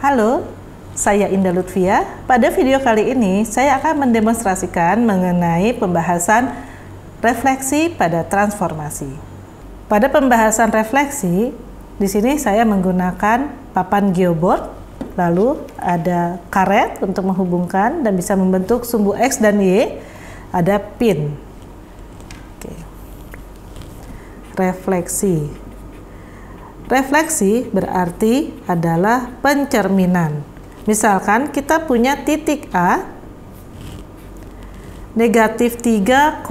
Halo, saya Indah Lutfia. Pada video kali ini, saya akan mendemonstrasikan mengenai pembahasan refleksi pada transformasi. Pada pembahasan refleksi, di sini saya menggunakan papan geoboard, lalu ada karet untuk menghubungkan dan bisa membentuk sumbu X dan Y, ada pin. Oke. Refleksi. Refleksi berarti adalah pencerminan. Misalkan kita punya titik A, negatif 3,7.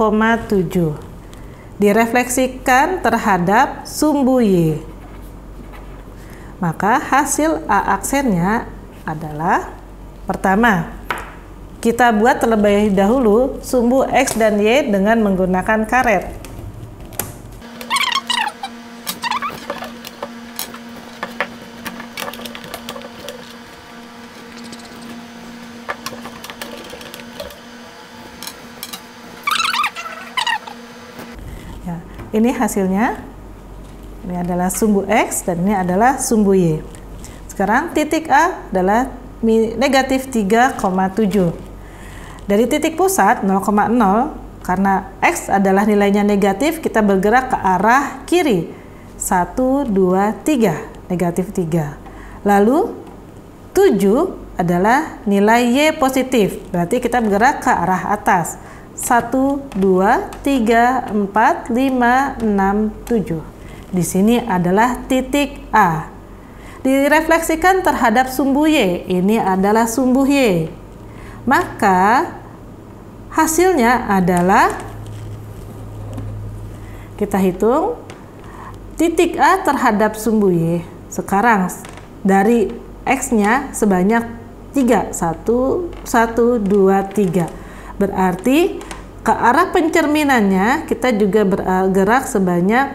Direfleksikan terhadap sumbu Y. Maka hasil A aksennya adalah, pertama, kita buat terlebih dahulu sumbu X dan Y dengan menggunakan karet. Ya, ini hasilnya. Ini adalah sumbu X dan ini adalah sumbu Y. Sekarang titik A adalah negatif 3,7. Dari titik pusat 0,0, karena X adalah nilainya negatif, kita bergerak ke arah kiri. 1, 2, 3, negatif 3. Lalu 7 adalah nilai Y positif, berarti kita bergerak ke arah atas. 1, 2, 3, 4, 5, 6, 7. Di sini adalah titik A. Direfleksikan terhadap sumbu Y. Ini adalah sumbu Y. Maka hasilnya adalah, kita hitung titik A terhadap sumbu Y. Sekarang dari X-nya sebanyak 3. 1, 1, 2, 3. Berarti ke arah pencerminannya kita juga bergerak sebanyak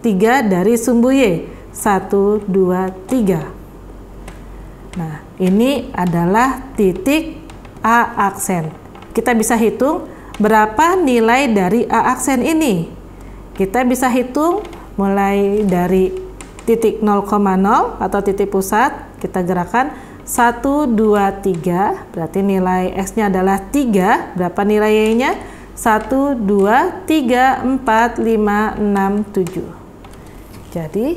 3 dari sumbu Y. 1, 2, 3. Nah, ini adalah titik A aksen. Kita bisa hitung berapa nilai dari A aksen ini. Kita bisa hitung mulai dari titik 0,0 atau titik pusat, kita gerakan 1, 2, 3, berarti nilai X-nya adalah 3. Berapa nilai Y-nya? 1, 2, 3, 4, 5, 6, 7. Jadi,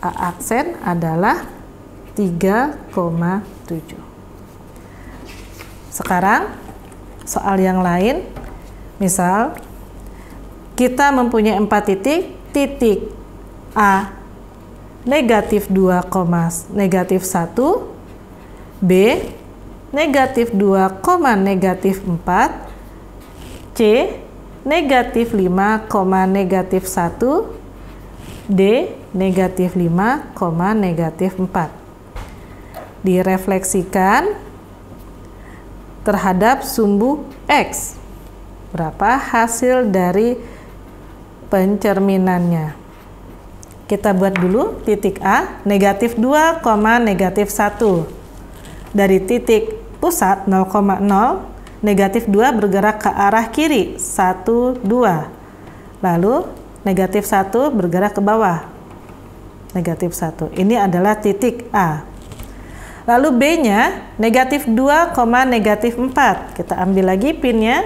A aksen adalah 3,7. Sekarang, soal yang lain. Misal, kita mempunyai 4 titik. Titik A, negatif 2, negatif 1. B, negatif 2, negatif 4. C, negatif 5, negatif 1. D, negatif 5, negatif 4. Direfleksikan terhadap sumbu X. Berapa hasil dari pencerminannya? Kita buat dulu titik A, negatif 2, negatif 1. Dari titik pusat 0,0, negatif 2 bergerak ke arah kiri, 1, 2. Lalu negatif 1 bergerak ke bawah, negatif 1. Ini adalah titik A. Lalu B-nya negatif 2, negatif 4. Kita ambil lagi pinnya,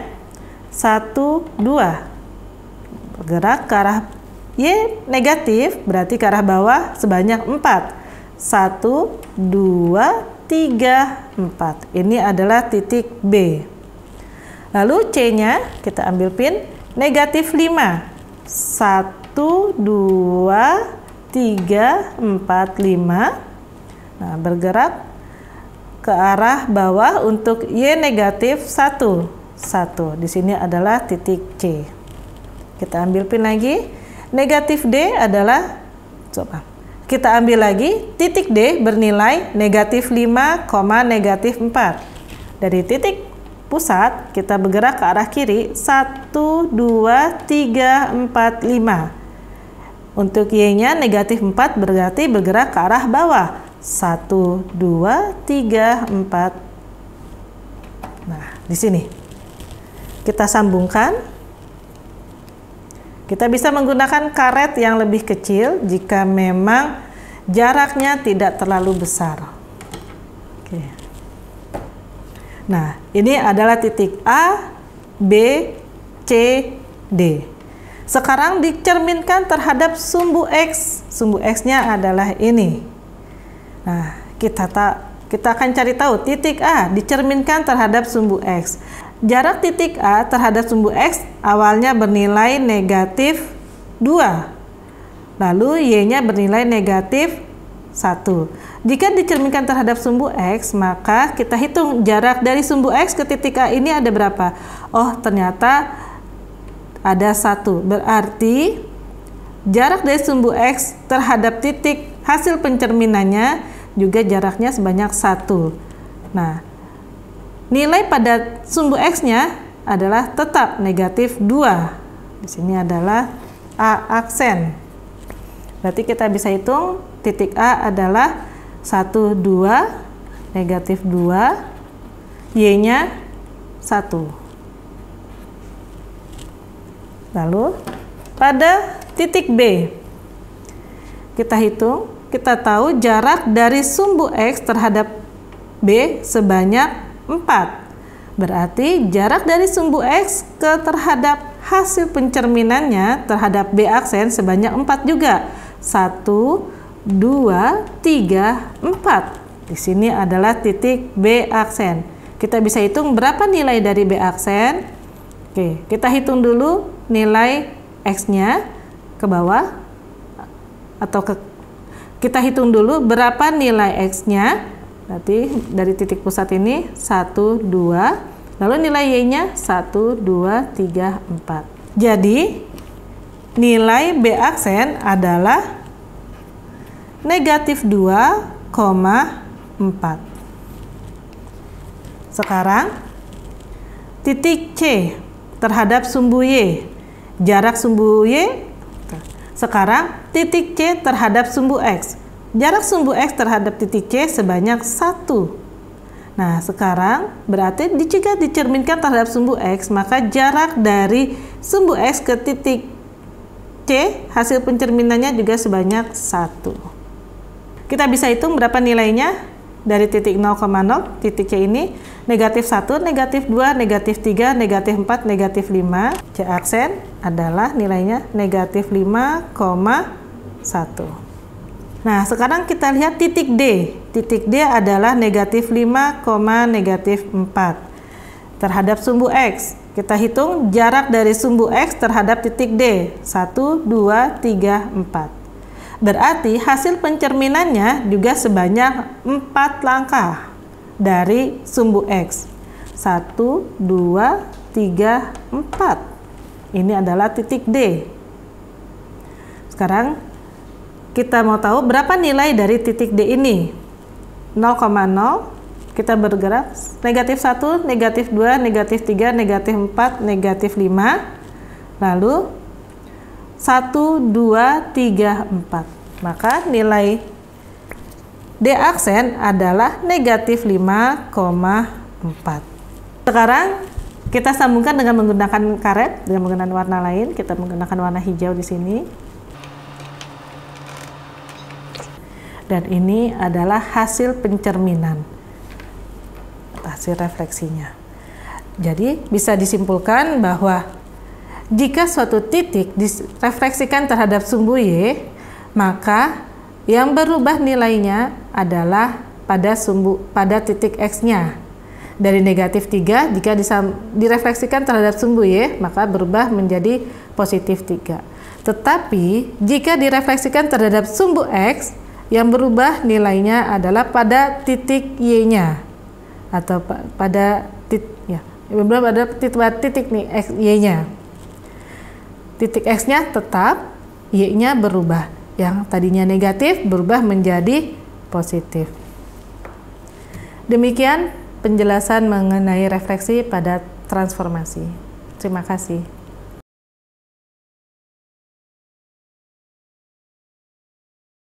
1, 2. Bergerak ke arah Y negatif, berarti ke arah bawah sebanyak 4. 1, 2, 3, 4. Ini adalah titik B. Lalu C-nya kita ambil pin negatif 5. 1, 2, 3, 4, 5. Nah, bergerak ke arah bawah untuk Y negatif 1. 1. Di sini adalah titik C. Kita ambil pin lagi. Negatif D adalah, kita ambil lagi titik D bernilai negatif 5, negatif 4. Dari titik pusat kita bergerak ke arah kiri, 1, 2, 3, 4, 5. Untuk Y-nya negatif 4 berarti bergerak ke arah bawah, 1, 2, 3, 4. Nah, di sini kita sambungkan. Kita bisa menggunakan karet yang lebih kecil jika memang jaraknya tidak terlalu besar. Oke. Nah, ini adalah titik A, B, C, D. Sekarang dicerminkan terhadap sumbu X. Sumbu X-nya adalah ini. Nah, kita akan cari tahu titik A dicerminkan terhadap sumbu X. Jarak titik A terhadap sumbu X awalnya bernilai negatif 2. Lalu Y-nya bernilai negatif 1. Jika dicerminkan terhadap sumbu X, maka kita hitung jarak dari sumbu X ke titik A ini ada berapa? Oh, ternyata ada 1. Berarti jarak dari sumbu X terhadap titik hasil pencerminannya juga jaraknya sebanyak 1. Nah, nilai pada sumbu X-nya adalah tetap negatif 2. Di sini adalah A aksen. Berarti kita bisa hitung titik A adalah 1, 2, negatif 2, Y-nya 1. Lalu pada titik B, kita hitung, kita tahu jarak dari sumbu X terhadap B sebanyak 4. Berarti jarak dari sumbu X terhadap hasil pencerminannya terhadap B aksen sebanyak 4 juga. 1, 2, 3, 4. Di sini adalah titik B aksen. Kita bisa hitung berapa nilai dari B aksen. Oke, kita hitung dulu nilai X-nya ke bawah, atau kita hitung dulu berapa nilai X-nya. Berarti dari titik pusat ini 1, 2, lalu nilai Y-nya 1, 2, 3, 4. Jadi nilai B aksen adalah negatif 2,4. Sekarang titik C terhadap sumbu Y. Jarak sumbu Y. Sekarang titik C terhadap sumbu X. Jarak sumbu X terhadap titik C sebanyak 1. Nah, sekarang berarti jika dicerminkan terhadap sumbu X, maka jarak dari sumbu X ke titik C, hasil pencerminannya juga sebanyak 1. Kita bisa hitung berapa nilainya dari titik 0,0, titik C ini, negatif 1, negatif 2, negatif 3, negatif 4, negatif 5. C aksen adalah nilainya negatif 5,1. Nah, sekarang kita lihat titik D. Titik D adalah negatif 5, negatif 4 terhadap sumbu X. Kita hitung jarak dari sumbu X terhadap titik D. 1, 2, 3, 4. Berarti hasil pencerminannya juga sebanyak 4 langkah dari sumbu X. 1, 2, 3, 4. Ini adalah titik D. Sekarang kita mau tahu berapa nilai dari titik D ini. 0,0, kita bergerak negatif 1, negatif 2, negatif 3, negatif 4, negatif 5. Lalu 1, 2, 3, 4. Maka nilai D aksen adalah negatif 5,4. Sekarang kita sambungkan dengan menggunakan karet, dengan menggunakan warna lain. Kita menggunakan warna hijau di sini. Dan ini adalah hasil pencerminan, hasil refleksinya. Jadi bisa disimpulkan bahwa jika suatu titik direfleksikan terhadap sumbu Y, maka yang berubah nilainya adalah pada titik X-nya. Dari negatif 3, jika direfleksikan terhadap sumbu Y, maka berubah menjadi positif 3. Tetapi jika direfleksikan terhadap sumbu X, yang berubah nilainya adalah pada titik Y-nya, atau pada titik nih Y-nya. Titik X-nya tetap, Y-nya berubah. Yang tadinya negatif berubah menjadi positif. Demikian penjelasan mengenai refleksi pada transformasi. Terima kasih.